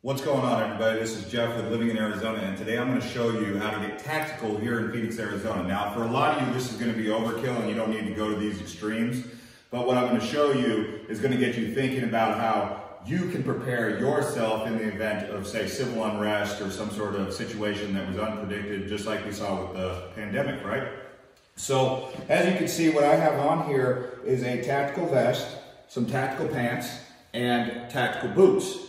What's going on, everybody? This is Jeff with Living in Arizona, and today I'm going to show you how to get tactical here in Phoenix, Arizona. Now, for a lot of you, this is going to be overkill and you don't need to go to these extremes, but what I'm going to show you is going to get you thinking about how you can prepare yourself in the event of, say, civil unrest or some sort of situation that was unpredicted, just like we saw with the pandemic, right? So, as you can see, what I have on here is a tactical vest, some tactical pants, and tactical boots.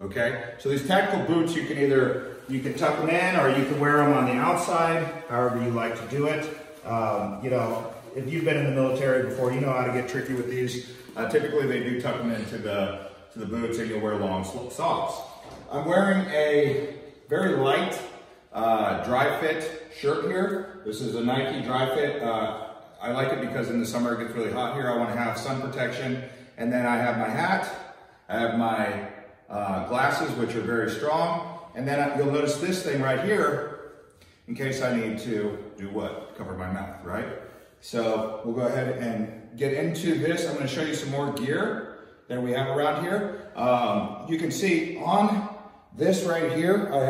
Okay, so these tactical boots, you can tuck them in or you can wear them on the outside, however you like to do it. You know, if you've been in the military before, you know how to get tricky with these. Typically, they do tuck them into the boots and you'll wear long socks. I'm wearing a very light dry fit shirt here. This is a Nike dry fit. I like it because in the summer it gets really hot here. I want to have sun protection. And then I have my hat, I have my glasses, which are very strong, and then you'll notice this thing right here in case I need to do what? Cover my mouth, right? So we'll go ahead and get into this. I'm going to show you some more gear that we have around here. You can see on this right here, I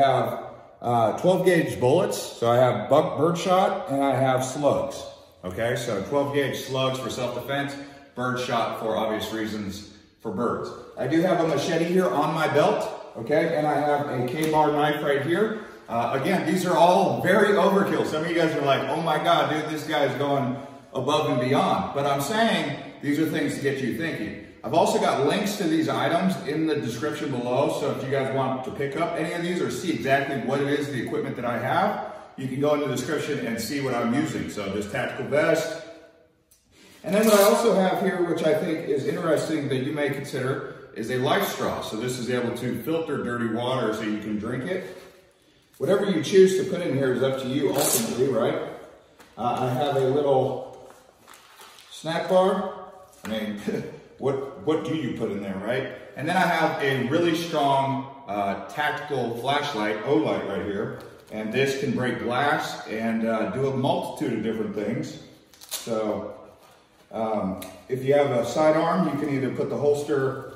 have 12 gauge bullets. So I have birdshot and I have slugs. Okay, so 12 gauge slugs for self-defense, birdshot for obvious reasons for birds. I do have a machete here on my belt, okay, and I have a K-bar knife right here. Again, these are all very overkill. Some of you guys are like, oh my God, dude, this guy's going above and beyond. But I'm saying these are things to get you thinking. I've also got links to these items in the description below, so if you guys want to pick up any of these or see exactly what it is, the equipment that I have, you can go in the description and see what I'm using. So this tactical vest. And then what I also have here, which I think is interesting that you may consider, is a life straw. So this is able to filter dirty water so you can drink it. Whatever you choose to put in here is up to you ultimately, right? I have a little snack bar. I mean, what do you put in there, right? And then I have a really strong tactical flashlight, O-light right here. And this can break glass and do a multitude of different things. So if you have a sidearm, you can either put the holster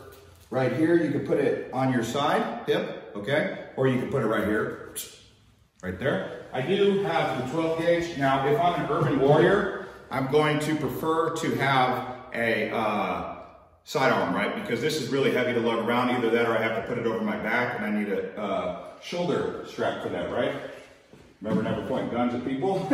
right here, you can put it on your side, hip, okay? Or you can put it right here, right there. I do have the 12 gauge. Now, if I'm an urban warrior, I'm going to prefer to have a sidearm, right? Because this is really heavy to lug around. Either that or I have to put it over my back and I need a shoulder strap for that, right? Remember, never point guns at people.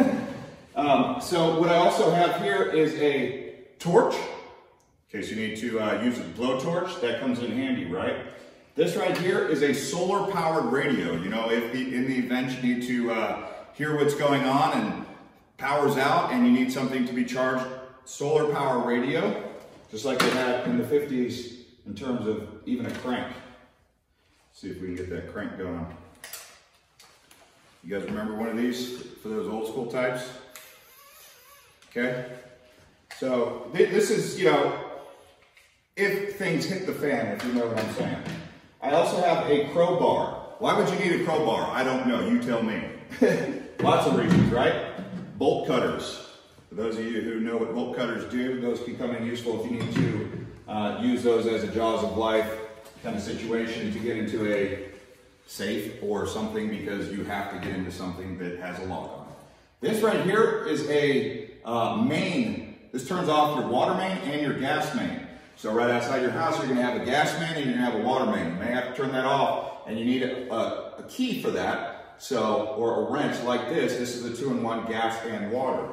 So what I also have here is a torch, in case you need to use a blowtorch. That comes in handy, right? This right here is a solar powered radio. You know, if in the event you need to hear what's going on and power's out and you need something to be charged, solar power radio, just like they had in the 50s in terms of even a crank. Let's see if we can get that crank going. You guys remember one of these for those old school types? Okay, so this is, you know, if things hit the fan, if you know what I'm saying. I also have a crowbar. Why would you need a crowbar? I don't know, you tell me. Lots of reasons, right? Bolt cutters. For those of you who know what bolt cutters do, those can come in useful if you need to use those as a jaws of life kind of situation to get into a safe or something because you have to get into something that has a lock on it. This right here is a main. This turns off your water main and your gas main. So right outside your house, you're going to have a gas main and you're going to have a water main. You may have to turn that off and you need a key for that. So, or a wrench like this. This is a 2-in-1 gas and water.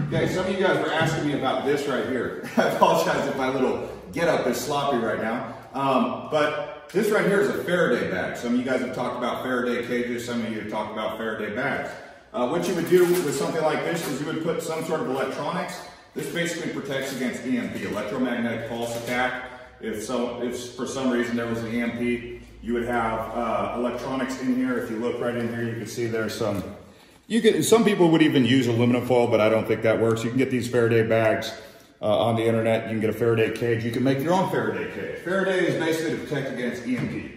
Okay, some of you guys were asking me about this right here. I apologize if my little getup is sloppy right now. But this right here is a Faraday bag. Some of you guys have talked about Faraday cages. Some of you have talked about Faraday bags. What you would do with something like this is you would put some sort of electronics. This basically protects against EMP, electromagnetic pulse attack. If for some reason there was an EMP, you would have electronics in here. If you look right in here, you can see there's some. Some people would even use aluminum foil, but I don't think that works. You can get these Faraday bags on the internet. You can get a Faraday cage. You can make your own Faraday cage. Faraday is basically to protect against EMP.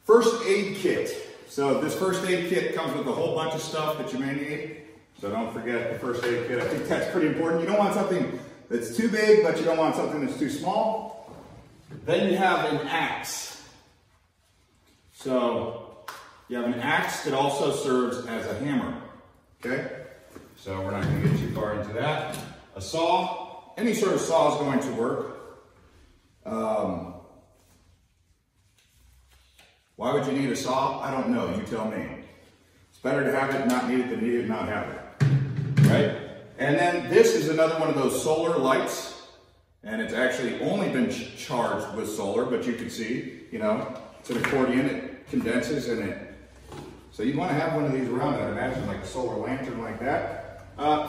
First aid kit. So this first aid kit comes with a whole bunch of stuff that you may need. So don't forget the first aid kit. I think that's pretty important. You don't want something that's too big, but you don't want something that's too small. Then you have an axe. So you have an axe that also serves as a hammer, okay? So we're not gonna get too far into that. A saw, any sort of saw is going to work. Why would you need a saw? I don't know, you tell me. It's better to have it and not need it than need it and not have it, right? And then this is another one of those solar lights, and it's actually only been charged with solar, but you can see, you know, it's an accordion, it condenses in it. So you'd want to have one of these around, I'd imagine, like a solar lantern like that.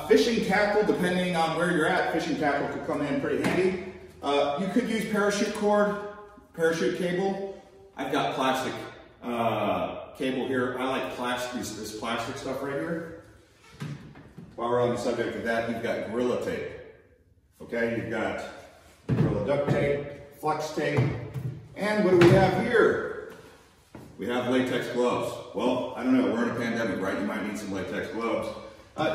Fishing tackle, depending on where you're at, fishing tackle could come in pretty handy. You could use parachute cord, parachute cable. I've got plastic cable here. I like plastic, this plastic stuff right here. While we're on the subject of that, you've got Gorilla tape. Okay, you've got Gorilla duct tape, flex tape, and what do we have here? We have latex gloves. Well, I don't know, we're in a pandemic, right? You might need some latex gloves.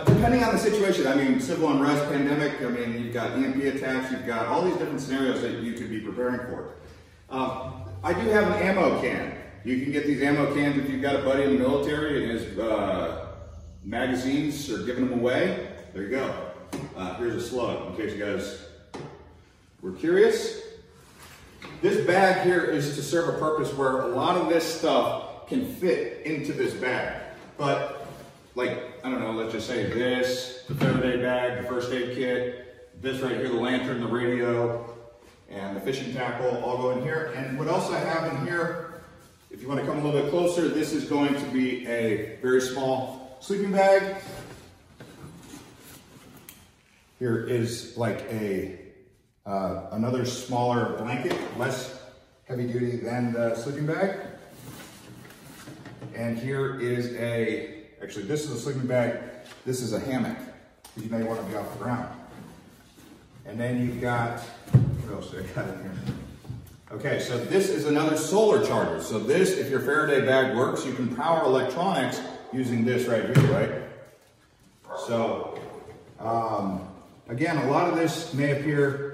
Depending on the situation, I mean, civil unrest, pandemic, I mean, you've got EMP attacks, you've got all these different scenarios that you could be preparing for. I do have an ammo can. You can get these ammo cans if you've got a buddy in the military and his magazines are giving them away. There you go. Here's a slug, in case you guys were curious. This bag here is to serve a purpose where a lot of this stuff can fit into this bag. But, like, I don't know, let's just say this, the Faraday bag, the first aid kit, this right here, the lantern, the radio, and the fishing tackle all go in here. And what else I have in here, if you want to come a little bit closer, this is going to be a very small sleeping bag. Here is like a another smaller blanket, less heavy duty than the sleeping bag. And here is actually this is a sleeping bag, this is a hammock, because you may want to be off the ground. And then you've got, what else do I got in here? Okay, so this is another solar charger. So this, if your Faraday bag works, you can power electronics using this right here, right? So, again, a lot of this may appear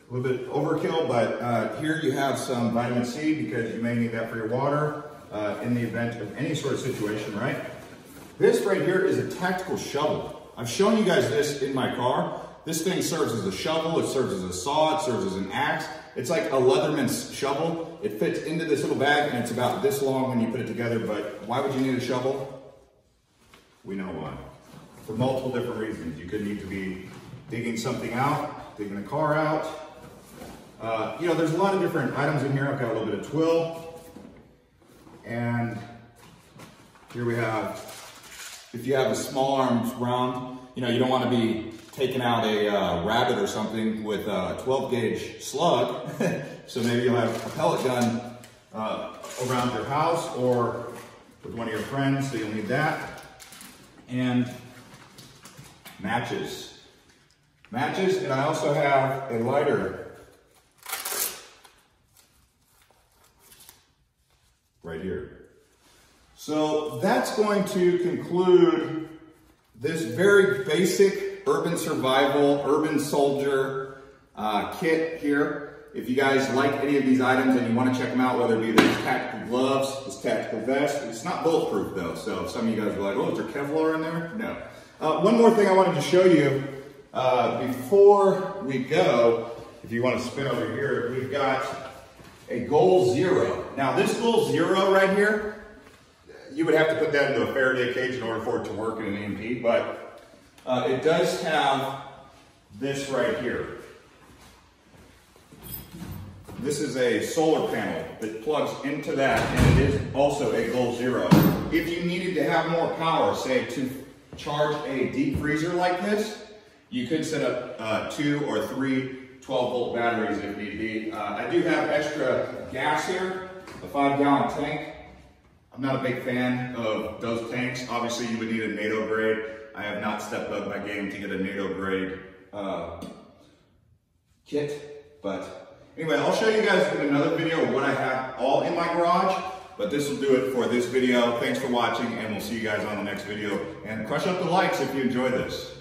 a little bit overkill, but here you have some vitamin C because you may need that for your water in the event of any sort of situation, right? This right here is a tactical shovel. I've shown you guys this in my car. This thing serves as a shovel, it serves as a saw, it serves as an axe. It's like a Leatherman's shovel. It fits into this little bag and it's about this long when you put it together, but why would you need a shovel? We know why. For multiple different reasons. You could need to be digging something out, digging a car out. You know, there's a lot of different items in here. I've got a little bit of twill. And here we have, if you have a small arms round, you know, you don't want to be taking out a rabbit or something with a 12 gauge slug. So maybe you'll have a pellet gun around your house or with one of your friends, so you'll need that. And matches. Matches, and I also have a lighter right here. So that's going to conclude this very basic urban survival, urban soldier kit here. If you guys like any of these items and you want to check them out, whether it be these tactical gloves, this tactical vest, it's not bulletproof though, so some of you guys are like, oh, is there Kevlar in there? No. One more thing I wanted to show you before we go, if you want to spin over here, we've got a Goal Zero. Now this Goal Zero right here, you would have to put that into a Faraday cage in order for it to work in an EMP, but it does have this right here. This is a solar panel that plugs into that, and it is also a Goal Zero. If you needed to have more power, say to charge a deep freezer like this, you could set up 2 or 3 12-volt batteries if need be. I do have extra gas here, a 5-gallon tank. I'm not a big fan of those tanks. Obviously, you would need a NATO grade. I have not stepped up my game to get a NATO grade kit, but anyway, I'll show you guys in another video what I have all in my garage, but this will do it for this video. Thanks for watching, and we'll see you guys on the next video. And crush up the likes if you enjoyed this.